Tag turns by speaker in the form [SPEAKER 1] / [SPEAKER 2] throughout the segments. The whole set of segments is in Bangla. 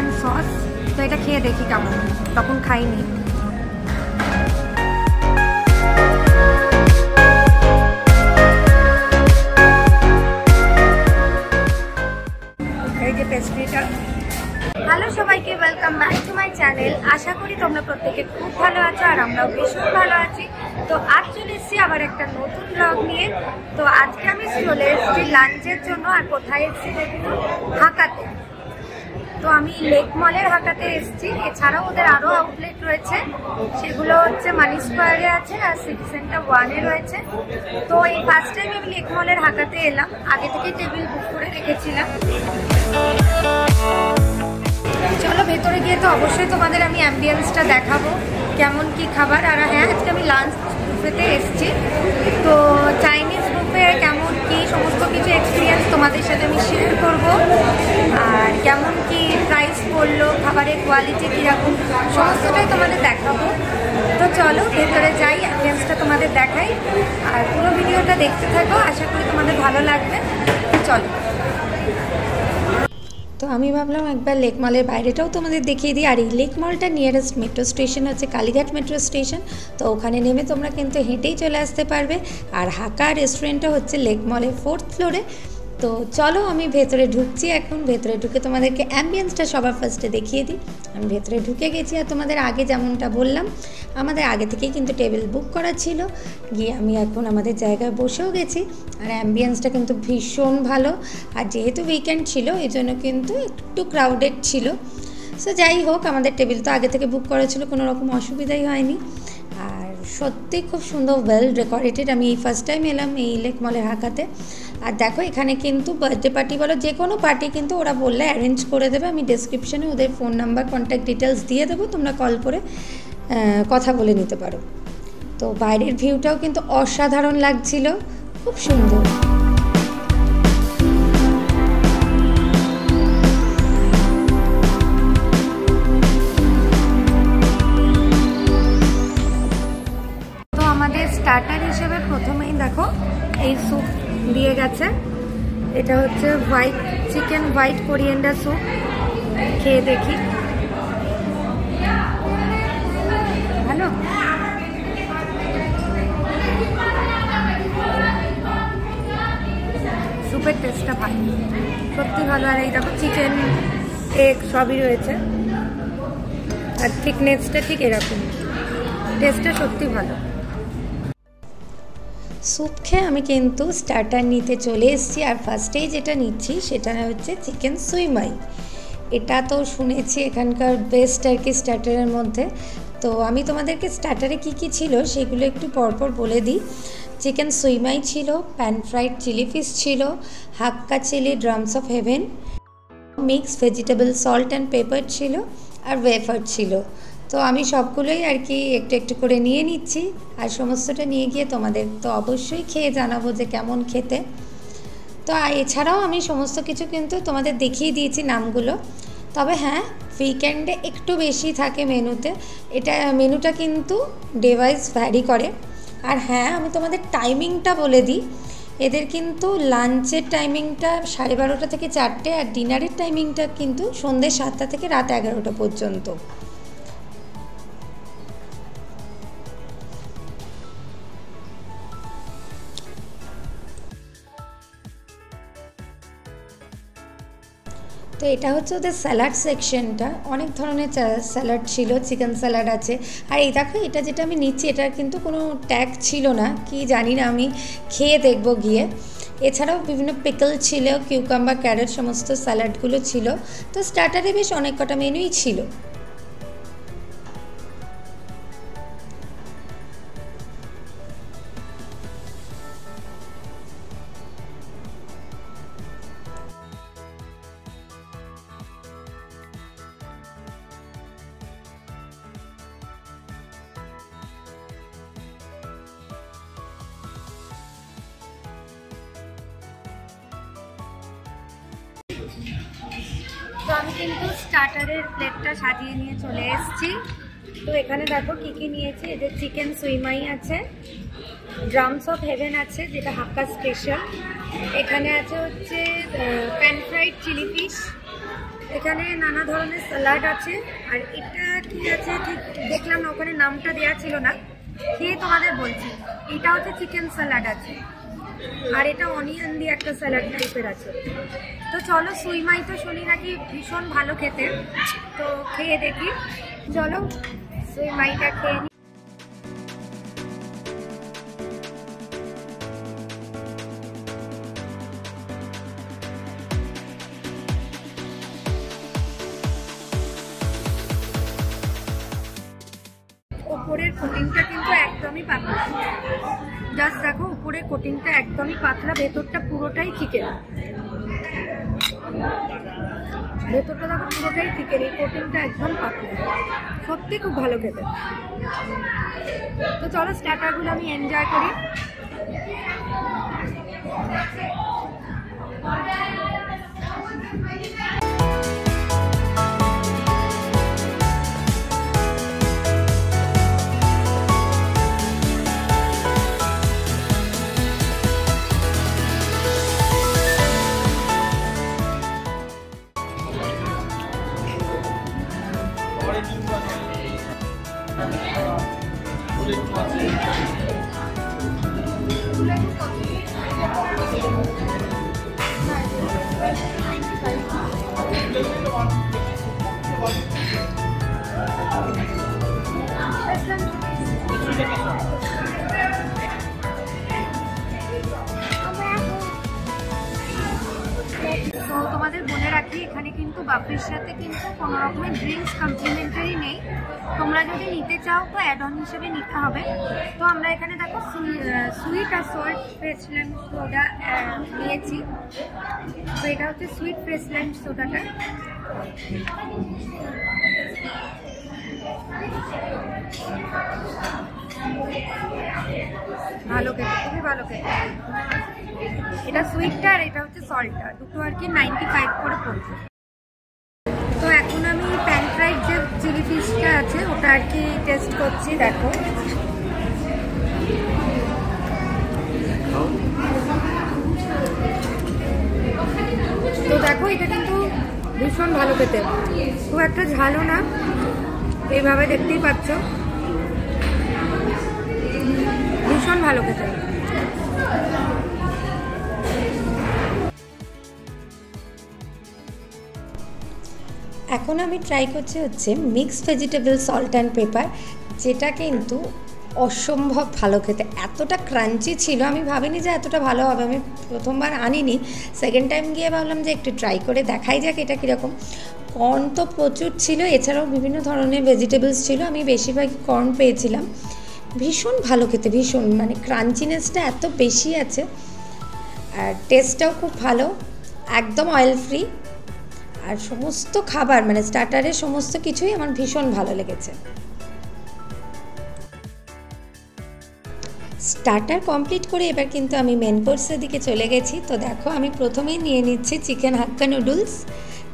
[SPEAKER 1] And sauce. তো এটা খেয়ে দেখি কেমন, তখন খাইনি। এই যে পেস্ট্রিটা। হ্যালো সবাইকে, welcome back to my channel. আশা করি তোমরা প্রত্যেকে খুব ভালো আছো, আর আমরাও ভীষণ ভালো আছি। তো আজ চলে এসেছি আবার একটা নতুন ব্লগ নিয়ে। তো আজকে আমি চলে এসেছি লাঞ্চের জন্য। আর কোথায় এসেছি দেখুন, হাকাতে। তো আমি লেক মলের হাকাতে এসেছি। এছাড়াও ওদের আরও আউটলেট রয়েছে, সেগুলো হচ্ছে মানি স্কোয়ারে আছে আর সিটি সেন্টার 1-এ রয়েছে। তো এই ফার্স্ট টাইম আমি লেক মলের হাকাতে এলাম। আগে থেকে টেবিল বুক করে রেখেছিলাম। চলো ভেতরে গিয়ে তো অবশ্যই তোমাদের আমি অ্যাম্বিয়েন্সটা দেখাবো, কেমন কি খাবার। আর হ্যাঁ, আজকে আমি লাঞ্চ বুফেতে এসেছি। তো চাইনিজ বুফে কেমন কি সমস্ত কিছু এক্সপিরিয়েন্স তোমাদের সাথে আমি শেয়ার করব। আর কেমন কি প্রাইস পড়লো, খাবারের কোয়ালিটি কীরকম, সমস্তটাই তোমাদের দেখাবো। তো চলো ভেতরে যাই, অ্যাম্বিয়েন্সটা তোমাদের দেখাই। আর পুরো ভিডিওটা দেখতে থাকো, আশা করি তোমাদের ভালো লাগবে। চলো। তো আমি ভাবলাম একবার লেক মলের বাইরেটাও তোমাদের দেখিয়ে দিই। আর এই লেক মলটা নিয়ারেস্ট মেট্রো স্টেশন হচ্ছে কালীঘাট মেট্রো স্টেশন। তো ওখানে নেমে তোমরা কিন্তু হেঁটেই চলে আসতে পারবে। আর হাকা রেস্টুরেন্টটা হচ্ছে লেক মলের 4th ফ্লোরে। তো চলো আমি ভেতরে ঢুকছি এখন। ভেতরে ঢুকে তোমাদেরকে অ্যাম্বিয়েন্সটা সবার ফার্স্টে দেখিয়ে দিই। আমি ভেতরে ঢুকে গেছি, আর তোমাদের আগে যেমনটা বললাম, আমাদের আগে থেকেই কিন্তু টেবিল বুক করা ছিল। গিয়ে আমি এখন আমাদের জায়গায় বসেও গেছি। আর অ্যাম্বিয়েন্সটা কিন্তু ভীষণ ভালো। আর যেহেতু উইকেন্ড ছিল, এই জন্য কিন্তু একটু ক্রাউডেড ছিল। সো যাই হোক, আমাদের টেবিল তো আগে থেকে বুক করা ছিল, কোনো রকম অসুবিধাই হয়নি। আর সত্যি খুব সুন্দর, ওয়েল ডেকোরেটেড। আমি এই ফার্স্ট টাইম এলাম এই লেক মলের হাকাতে। আর দেখো এখানে কিন্তু বার্থডে পার্টি বলো, যে কোনো পার্টি কিন্তু ওরা বললে অ্যারেঞ্জ করে দেবে। আমি ডেসক্রিপশানে ওদের ফোন নাম্বার, কন্ট্যাক্ট ডিটেলস দিয়ে দেবো, তোমরা কল করে কথা বলে নিতে পারো। তো বাইরের ভিউটাও কিন্তু অসাধারণ লাগছিল, খুব সুন্দর। তো আমাদের স্টার্টার হিসেবে প্রথমেই দেখো এই স্যুপ দিয়ে গেছে। এটা হচ্ছে চিকেন হোয়াইট কোরিয়েন্ডার স্যুপ। খেয়ে দেখি, ভালো। স্যুপের টেস্টটা ভালো, সত্যি ভালো। আর এই দেখো চিকেন, এগ সবই রয়েছে। আর থিকনেসটা ঠিক এরকম, টেস্টটা সত্যি ভালো। স্যুপ খেয়ে আমি কিন্তু স্টার্টার নিতে চলে এসেছি। আর ফার্স্টেই যেটা নিচ্ছি সেটা হচ্ছে চিকেন সুইমাই। এটা তো শুনেছি এখানকার বেস্ট আর কি স্টার্টারের মধ্যে। তো আমি তোমাদেরকে স্টার্টারে কি কি ছিল সেগুলো একটু পরপর বলে দিই। চিকেন সুইমাই ছিল, প্যান ফ্রাইড চিলি ফিশ ছিল, Hakka chilli drums of heaven, mix vegetable salt and pepper ছিল, আর ওয়েফার ছিল। তো আমি সবগুলোই আর কি একটু একটু করে নিয়ে নিচ্ছি। আর সমস্তটা নিয়ে গিয়ে তোমাদের তো অবশ্যই খেয়ে জানাবো যে কেমন খেতে। তো এছাড়াও আমি সমস্ত কিছু কিন্তু তোমাদের দেখিয়ে দিয়েছি নামগুলো। তবে হ্যাঁ, উইকেন্ডে একটু বেশি থাকে মেনুতে। মেনুটা কিন্তু ডে ওয়াইজ ভ্যারি করে। আর হ্যাঁ, আমি তোমাদের টাইমিংটা বলে দিই। এদের কিন্তু লাঞ্চের টাইমিংটা 12:30 থেকে 4টে, আর ডিনারের টাইমিংটা কিন্তু সন্ধ্যে 7টা থেকে রাত 11টা পর্যন্ত। তো এটা হচ্ছে ওদের স্যালাড সেকশনটা। অনেক ধরনের স্যালাড ছিল, চিকেন স্যালাড আছে। আর এই দেখো, এটা যেটা আমি নিচ্ছি এটার কিন্তু কোনো ট্যাগ ছিল না, কি জানি না, আমি খেয়ে দেখব গিয়ে। এছাড়াও বিভিন্ন পিকল ছিল, কিউকাম্বার, ক্যারট, সমস্ত স্যালাডগুলো ছিল। তো স্টার্টারে বেশ অনেক কটা মেনুই ছিল। তো আমি কিন্তু স্টার্টারের প্লেটটা সাজিয়ে নিয়ে চলে এসেছি। তো এখানে দেখো কি কি নিয়েছি। এদের চিকেন সুইমাই আছে, ড্রামস অফ হেভেন আছে যেটা হাক্কা স্পেশাল। এখানে আছে হচ্ছে প্যান ফ্রাইড চিলি ফিশ, এখানে নানা ধরনের স্যালাড আছে। আর এটা কি আছে ঠিক দেখলাম না, ওখানে নামটা দেওয়া ছিল না, খেয়ে তোমাদের বলছি। এটা হচ্ছে চিকেন স্যালাড আছে, আর এটা অনিয়ন দিয়ে একটা স্যালাড টাইপের আছে। তো চলো, সুইমাই তো শুনি নাকি ভীষণ ভালো খেতে, তো খেয়ে দেখি। চলো সুইমাইটা খেয়ে নিই। উপরের কোটিংটা কিন্তু একদমই পাতলা, জাস্ট দেখো উপরের কোটিংটা একদমই পাতলা, ভেতরটা পুরোটাই চিকেন। ভেতরটা দেখো পুরোটাই চিকেন, এই কোটিংটা একদম পাতলা, সত্যি খুব ভালো খেতে। তো চলো স্টার্টারগুলো আমি এনজয় করি। তো তোমাদের বলে রাখি, এখানে কিন্তু বাফের সাথে কিন্তু কোনো রকমের ড্রিঙ্কস কমপ্লিমেন্টারি নেই, তোমরা যদি নিতে চাও তো অ্যাড অন হিসেবে নিতে হবে। তো আমরা এখানে দেখো সুইট আর সল্ট ফ্রেশ লাইম সোডা নিয়েছি। তো এটা হচ্ছে সুইট ফ্রেশ লাইম সোডাটা। ভালো খেতে, খুবই ভালো খেতে। এটা সুইটটা আর এটা হচ্ছে সল্টটা, দুটো আর কি 95 করে পড়ছে। তো এখন আমি প্যান ফ্রাইড যে চিলি ফিশটা আছে ওটা আর কি টেস্ট করছি। দেখো তো দেখো এটা কিন্তু ভীষণ ভালো খেতে, খুব একটা ঝালও না, এইভাবে দেখতেই পাচ্ছ, ভীষণ ভালো খেতে। এখন আমি ট্রাই করছি হচ্ছে mix vegetable salt and paper, যেটা কিন্তু অসম্ভব ভালো খেতে, এতটা ক্রাঞ্চি ছিল, আমি ভাবিনি যে এতটা ভালো হবে। আমি প্রথমবার আনিনি, সেকেন্ড টাইম গিয়ে ভাবলাম যে একটু ট্রাই করে দেখাই যাক এটা কীরকম। কর্ন তো প্রচুর ছিল, এছাড়াও বিভিন্ন ধরনের ভেজিটেবলস ছিল, আমি বেশিরভাগই কর্ন পেয়েছিলাম। ভীষণ ভালো খেতে, ভীষণ, মানে ক্রাঞ্চিনেসটা এত বেশি আছে, আর টেস্টটাও খুব ভালো, একদম অয়েল ফ্রি। আর সমস্ত খাবার মানে স্টার্টারের সমস্ত কিছুই আমার ভীষণ ভালো লেগেছে। স্টার্টার কমপ্লিট করে এবার কিন্তু আমি মেন কোর্সের দিকে চলে গেছি। তো দেখো আমি প্রথমেই নিয়ে নিচ্ছি চিকেন হাক্কা নুডলস,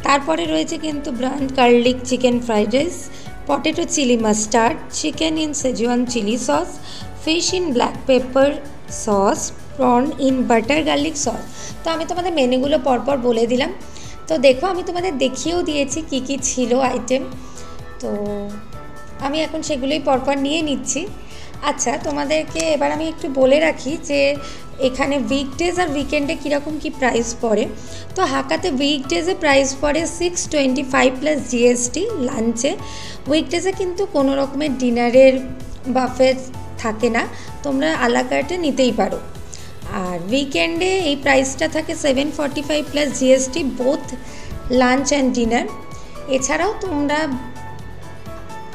[SPEAKER 1] তারপরে রয়েছে কিন্তু brown garlic chicken fried rice, potato chilli mustard, chicken in schezwan chilli sauce, fish in black pepper sauce, prawn in butter garlic sauce. তো আমি তোমাদের মেনুগুলো পরপর বলে দিলাম। তো দেখো আমি তোমাদের দেখিয়েও দিয়েছি কি কি ছিল আইটেম, তো আমি এখন সেগুলোই পরপর নিয়ে নিচ্ছি। আচ্ছা, তোমাদেরকে এবার আমি একটু বলে রাখি যে এখানে উইকডেজ আর উইকেন্ডে কীরকম কী প্রাইস পড়ে। তো হাকাতে উইকডেজে প্রাইস পড়ে 625 প্লাস জিএসটি লাঞ্চে। উইকডেজে কিন্তু কোনো রকমের ডিনারের বাফে থাকে না, তোমরা আলাকার্টে নিতেই পারো। আর উইকেন্ডে এই প্রাইসটা থাকে 745 plus GST both lunch and dinner. এছাড়াও তোমরা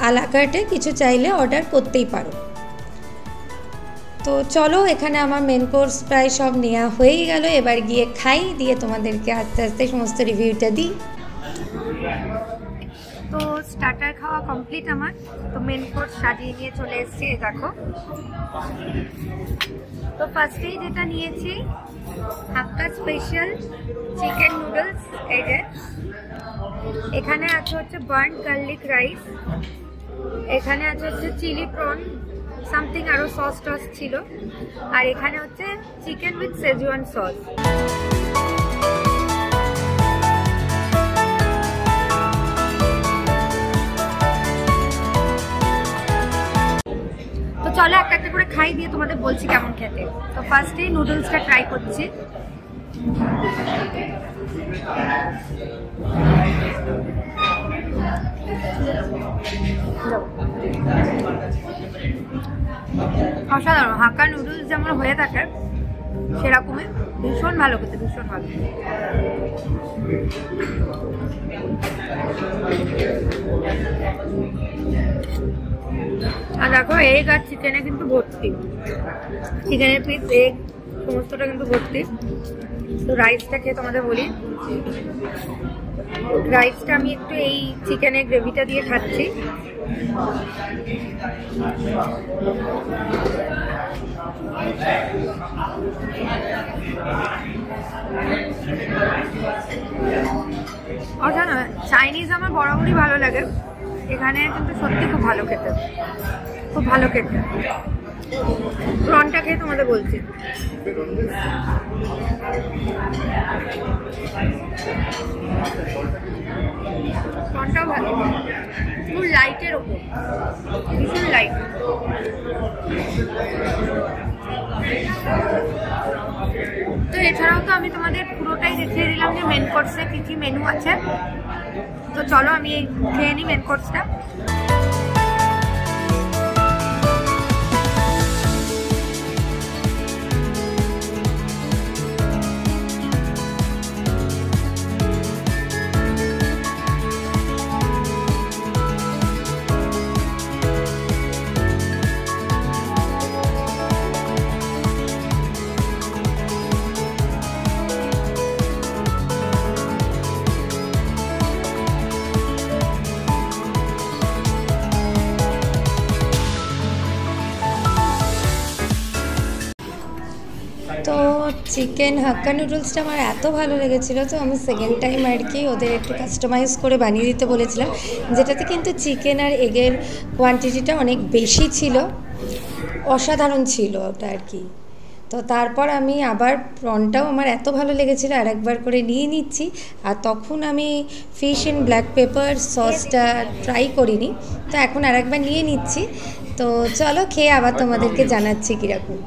[SPEAKER 1] আলাকার্টে কিছু চাইলে অর্ডার করতেই পারো। তো চলো, এখানে আমার মেন কোর্স প্রায় সব নেওয়া হয়েই গেল, এবার গিয়ে খাই, দিয়ে তোমাদেরকে আস্তে আস্তে সমস্ত রিভিউটা দিই। তো স্টার্টার খাওয়া কমপ্লিট আমার, তো মেন কোর্স সাজিয়ে নিয়ে চলে এসেছি, দেখো। তো ফার্স্টেই যেটা নিয়েছি হাক্কা স্পেশাল চিকেন নুডলস, এই যে এখানে আছে হচ্ছে বার্ন গার্লিক রাইস, এখানে আছে হচ্ছে চিলি প্রন সামথিং, আরও সস টস ছিল, আর এখানে হচ্ছে চিকেন উইথ সেজওয়ান সস। চলো একটা একটা করে খাই দিয়ে তোমাদের বলছি কেমন খেতে। তো ফার্স্টে নুডলসটা ট্রাই করছি। অসাধারণ, হাক্কা নুডলস যেমন হয়ে থাকে সেরকমই, ভীষণ ভালো খেতে, ভীষণ ভালো। আর দেখো এগ আর চিকেনে কিন্তু ভর্তি, চিকেনের পিস, এগ সমস্তটা কিন্তু ভর্তি। তো রাইসটা খেয়ে তোমাদের বলি, রাইসটা আমি একটু এই চিকেনের গ্রেভিটা দিয়ে খাচ্ছি। অসাধারণ। চাইনিজ আমার বরাবরই ভালো লাগে, এখানে কিন্তু সত্যি খুব ভালো খেতে, খুব ভালো খেতে। প্রনটা খেয়ে তোমাদের বলছি। প্রনটাও ভালো, খুব লাইটের ওপর, ভীষণ লাইট। তো এছাড়াও তো আমি তোমাদের পুরোটাই দেখিয়ে দিলাম যে মেন কোর্সে কি কি মেনু আছে। তো চলো আমি খেয়ে নিই মেন কোর্সটা। তো চিকেন হাক্কা নুডলসটা আমার এত ভালো লেগেছিলো, তো আমি সেকেন্ড টাইম আর কি ওদের একটু কাস্টমাইজ করে বানিয়ে দিতে বলেছিলাম, যেটাতে কিন্তু চিকেন আর এগের কোয়ান্টিটিটা অনেক বেশি ছিল, অসাধারণ ছিল ওটা আর কি। তো তারপর আমি আবার প্রনটাও আমার এত ভালো লেগেছিলো, আর একবার করে নিয়ে নিচ্ছি। আর তখন আমি ফিশ ইন ব্ল্যাক পেপার সসটা ট্রাই করিনি, তো এখন আর একবার নিয়ে নিচ্ছি। তো চলো খেয়ে আবার তোমাদেরকে জানাচ্ছি কীরকম।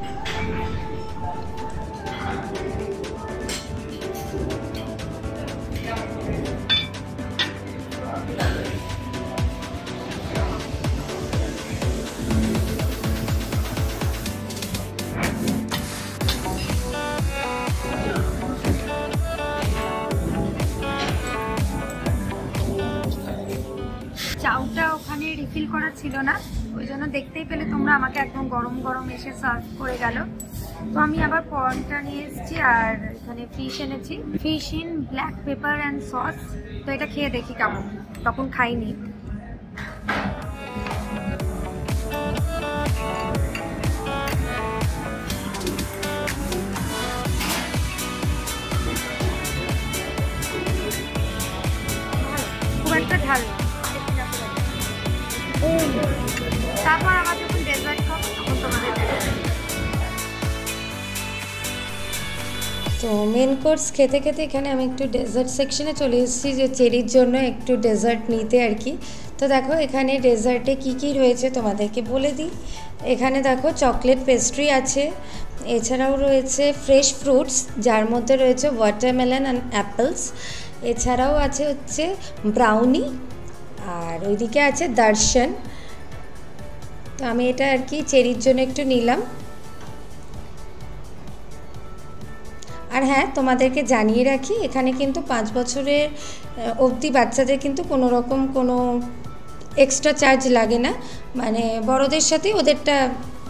[SPEAKER 1] চাউটা ওখানে রিফিল করা ছিল না, ওই জন্য দেখতেই পেলে তোমরা আমাকে একদম গরম গরম এসে সার্ভ করে গেল। তো আমি আবার প্রনটা নিয়ে এসেছি, আর এখানে ফিশ এনেছি, fish in black paper and sauce. তো এটা খেয়ে দেখি কেমন, তখন খাইনি। খুব একটা ঝাল, তারপর আবার যখন ডেজার্ট খাবো তখন তোমাদের। তো মেন কোর্স খেতে খেতে এখানে আমি একটু ডেজার্ট সেকশনে চলে এসেছি, যে চেরির জন্য একটু ডেজার্ট নিতে আর কি। তো দেখো এখানে ডেজার্টে কি কি রয়েছে তোমাদেরকে বলে দিই। এখানে দেখো চকলেট পেস্ট্রি আছে, এছাড়াও রয়েছে ফ্রেশ ফ্রুটস, যার মধ্যে রয়েছে ওয়াটারমেলন অ্যান্ড অ্যাপেলস। এছাড়াও আছে হচ্ছে ব্রাউনি, আর ওইদিকে আছে দর্শন। তো আমি এটা আর কি চেরির জন্য একটু নিলাম। আর হ্যাঁ, তোমাদেরকে জানিয়ে রাখি, এখানে কিন্তু 5 বছরের অবধি বাচ্চাদের কিন্তু কোনো রকম কোনো এক্সট্রা চার্জ লাগে না, মানে বড়দের সাথে ওদেরটা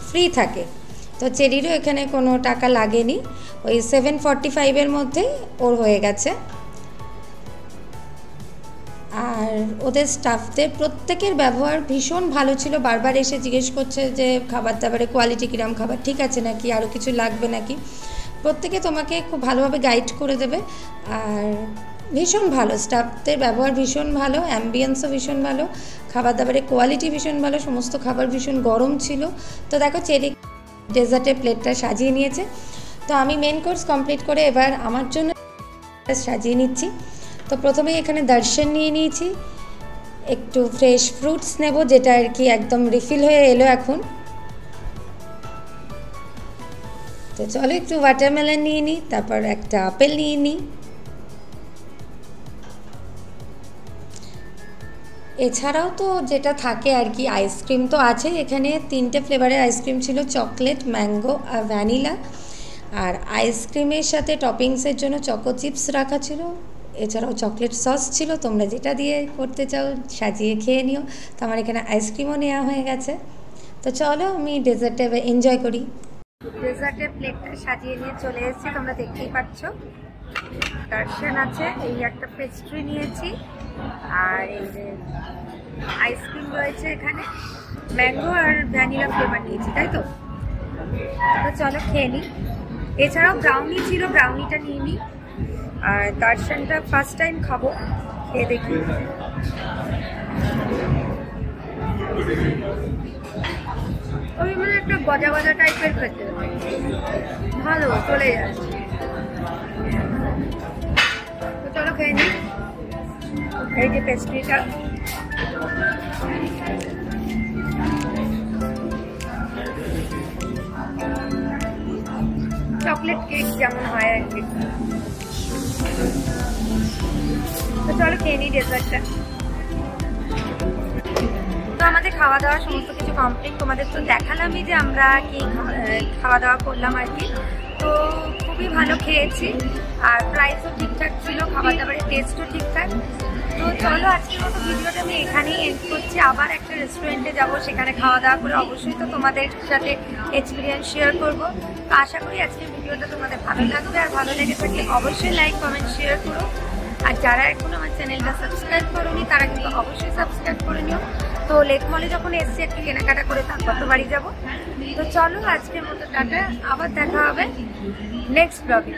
[SPEAKER 1] ফ্রি থাকে। তো চেরিরও এখানে কোনো টাকা লাগেনি, ওই 745-এর মধ্যেই ওর হয়ে গেছে। আর ওদের স্টাফদের প্রত্যেকের ব্যবহার ভীষণ ভালো ছিল, বারবার এসে জিজ্ঞেস করছে যে খাবার দাবারের কোয়ালিটি কিরম, খাবার ঠিক আছে নাকি, আরও কিছু লাগবে নাকি। প্রত্যেকে তোমাকে খুব ভালোভাবে গাইড করে দেবে, আর ভীষণ ভালো স্টাফদের ব্যবহার, ভীষণ ভালো, অ্যাম্বিয়েন্সও ভীষণ ভালো, খাবার দাবারের কোয়ালিটি ভীষণ ভালো, সমস্ত খাবার ভীষণ গরম ছিল। তো দেখো চেরি ডেজার্টের প্লেটটা সাজিয়ে নিয়েছে। তো আমি মেন কোর্স কমপ্লিট করে এবার আমার জন্য সাজিয়ে নিচ্ছি। তো প্রথমেই এখানে দর্শন নিয়ে নিয়েছি, একটু ফ্রেশ ফ্রুটস নেব, যেটা আর কি একদম রিফিল হয়ে এলো এখন। তো চলো একটু ওয়াটারমেলন নিয়ে নিই, তারপর একটা আপেল নিয়ে নিই। এছাড়াও তো যেটা থাকে আর কি, আইসক্রিম তো আছে। এখানে 3টে ফ্লেভারের আইসক্রিম ছিল, চকলেট, ম্যাঙ্গো আর ভ্যানিলা। আর আইসক্রিমের সাথে টপিংসের জন্য চকো চিপস রাখা ছিল, এছাড়াও চকলেট সস ছিল। তোমরা যেটা দিয়ে করতে চাও সাজিয়ে খেয়ে নিও। তো আমার এখানে আইসক্রিমও নেওয়া হয়ে গেছে। তো চলো আমি ডেজার্টে এনজয় করি। ডেজার্টের প্লেটটা সাজিয়ে নিয়ে চলে এসেছি, তোমরা দেখতেই পাচ্ছ। দার্শন আছে, এই একটা পেস্ট্রি নিয়েছি, আর এই যে আইসক্রিম রয়েছে এখানে, ম্যাঙ্গো আর ভ্যানিলা ফ্লেভার নিয়েছি, তাই তো? তো চলো খেয়ে নিই। এছাড়াও ব্রাউনি ছিল, ব্রাউনিটা নিয়ে নিই। আর দার্শনটা ফার্স্ট টাইম খাবো, খেয়ে দেখি। ওই মানে একটা গজা গজা টাইপের খেতে, ভালো চলে যাচ্ছে। তো চলো খেয়ে নিই। এই যে পেস্ট্রিটা, চকলেট কেক যেমন হয় আর কি। তো চলো খেয়ে নিই ডেজার্টটা। তো আমাদের খাওয়া দাওয়া সমস্ত কিছু কমপ্লিট, তোমাদের তো দেখালামই যে আমরা কি খাওয়া দাওয়া করলাম আর কি। তো খুবই ভালো খেয়েছি, আর প্রাইসও ঠিকঠাক ছিল, খাবার দাবারের টেস্টও ঠিকঠাক। তো চলো আজকের মতো ভিডিওটা আমি এখানেই এন্ড করছি। আবার একটা রেস্টুরেন্টে যাবো, সেখানে খাওয়া দাওয়া করে অবশ্যই তো তোমাদের সাথে এক্সপিরিয়েন্স শেয়ার করবো। তো আশা করি আজকের ভিডিওটা তোমাদের ভালো লাগবে, আর ভালো লেগে থাকলে অবশ্যই লাইক কমেন্ট শেয়ার করো। আর যারা এখনো আমার চ্যানেলটা সাবস্ক্রাইব করোনি তারা কিন্তু অবশ্যই সাবস্ক্রাইব করে নিও। তো লেক মলে যখন এসছি একটু কেনাকাটা করে তারপর তো বাড়ি যাবো। তো চলো আজকের মতো টাটা, আবার দেখা হবে নেক্সট ব্লগে।